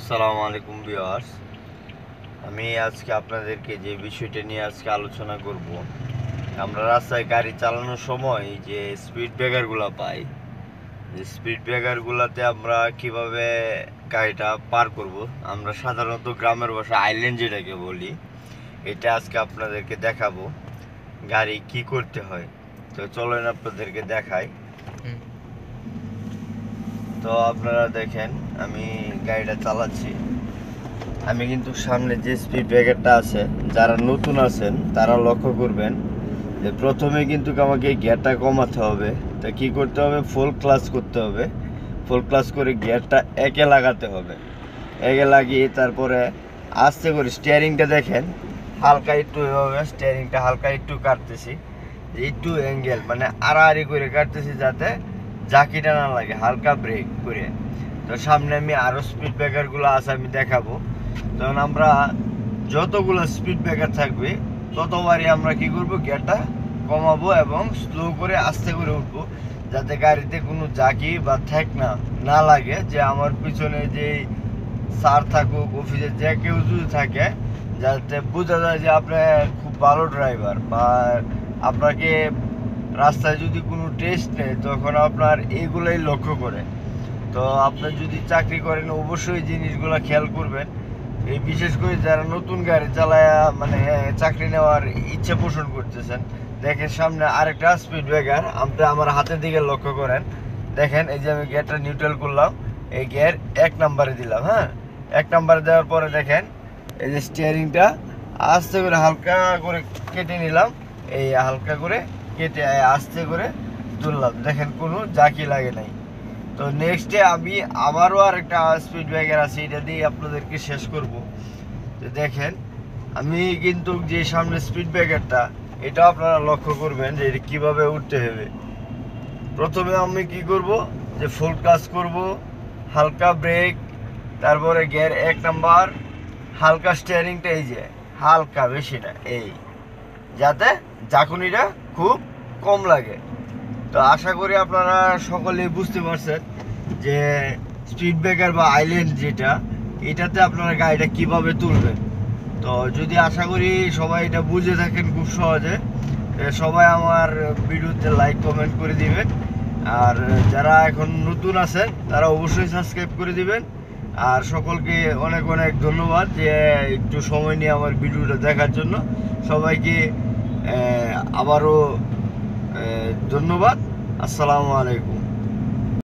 আসসালামু আলাইকুম ভিউয়ার্স। আমি আজকে আপনাদেরকে যে বিষয়টা নিয়ে আজকে আলোচনা করব, আমরা রাস্তায় গাড়ি চালানোর সময় যে স্পিড ব্রেকারগুলো পাই, যে স্পিড ব্রেকারগুলোতে আমরা কিভাবে গাড়িটা পার করব। আমরা সাধারণত গ্রামের ভাষায় আইল্যান্ড যেটাকে বলি, এটা আজকে আপনাদেরকে দেখাবো গাড়ি কি করতে হয়। তো চলেন আপনাদেরকে দেখাই। তো আপনারা দেখেন আমি গাড়িটা চালাচ্ছি। আমি কিন্তু সামনে যে স্পিড ব্রেকারটা আছে, যারা নতুন আছেন তারা লক্ষ্য করবেন যে প্রথমে কিন্তু আমাকে গিয়ারটা কমাতে হবে। তা কি করতে হবে? ফুল ক্লাচ করতে হবে। ফুল ক্লাচ করে গিয়ারটা একে লাগাতে হবে। একে লাগিয়ে তারপরে আস্তে করে স্টিয়ারিংটা দেখেন হালকা একটু এভাবে স্টিয়ারিংটা হালকা একটু কাটতেছি, একটু অ্যাঙ্গেল মানে আড়াআড়ি করে কাটতেছি যাতে জাকিটা না লাগে, হালকা ব্রেক করে। তো সামনে আমি আরও স্পিড ব্রেকারগুলো আছে আমি দেখাবো। তখন আমরা যতগুলো স্পিড ব্রেকার থাকবে ততবারই আমরা কি করব, গিয়ারটা কমাবো এবং স্লো করে আস্তে করে উঠবো, যাতে গাড়িতে কোনো জাকি বা ঠেক না লাগে। যে আমার পিছনে যে স্যার থাকুক, অফিসে যে কেউ যদি থাকে, যাতে বোঝা যায় যে আপনি খুব ভালো ড্রাইভার, বা আপনাকে রাস্তায় যদি কোনো টেস্ট নেয় তখন আপনার এইগুলাই লক্ষ্য করে। তো আপনি যদি চাকরি করেন অবশ্যই জিনিসগুলো খেয়াল করবেন। এই বিশেষ করে যারা নতুন গাড়ি চালায় মানে চাকরি নেওয়ার ইচ্ছা পোষণ করতেছেন, দেখেন সামনে আরেকটা স্পিড ব্রেকার, আপনি আমার হাতের দিকে লক্ষ্য করেন। দেখেন এই যে আমি গিয়ারটা নিউট্রাল করলাম, এই গিয়ার 1 নম্বরে দিলাম। হ্যাঁ, 1 নম্বরে দেওয়ার পরে দেখেন এই যে স্টিয়ারিংটা আস্তে করে হালকা করে কেটে নিলাম, এই হালকা করে কেটে আস্তে করে তুললাম। দেখেন কোনো জাকি লাগে নাই। তো নেক্সটে আমি আবারও আরেকটা স্পিড ব্রেকার আছে, এটা দিয়ে আপনাদেরকে শেষ করব। তো দেখেন আমি কিন্তু যে সামনে স্পিড ব্রেকারটা, এটা আপনারা লক্ষ্য করবেন যে এটা কীভাবে উঠতে হবে। প্রথমে আমি কি করব, যে ফুল ক্লাচ করব, হালকা ব্রেক, তারপরে গিয়ার 1 নাম্বার, হালকা স্টিয়ারিংটা এই যে হালকা, বেশি না, এই যাতে ঝাঁকুনিটা খুব কম লাগে। তো আশা করি আপনারা সকলেই বুঝতে পারছেন যে স্পিড ব্রেকার বা আইল্যান্ড যেটা, এটাতে আপনারা গাড়িটা কিভাবে তুলবেন। তো যদি আশা করি সবাই এটা বুঝে থাকেন খুব সহজে, সবাই আমার ভিডিওতে লাইক কমেন্ট করে দিবেন। আর যারা এখন নতুন আছেন তারা অবশ্যই সাবস্ক্রাইব করে দিবেন। আর সকলকে অনেক অনেক ধন্যবাদ যে একটু সময় নিয়ে আমার ভিডিওটা দেখার জন্য। সবাইকে আবারও ধন্যবাদ। আসসালামু আলাইকুম।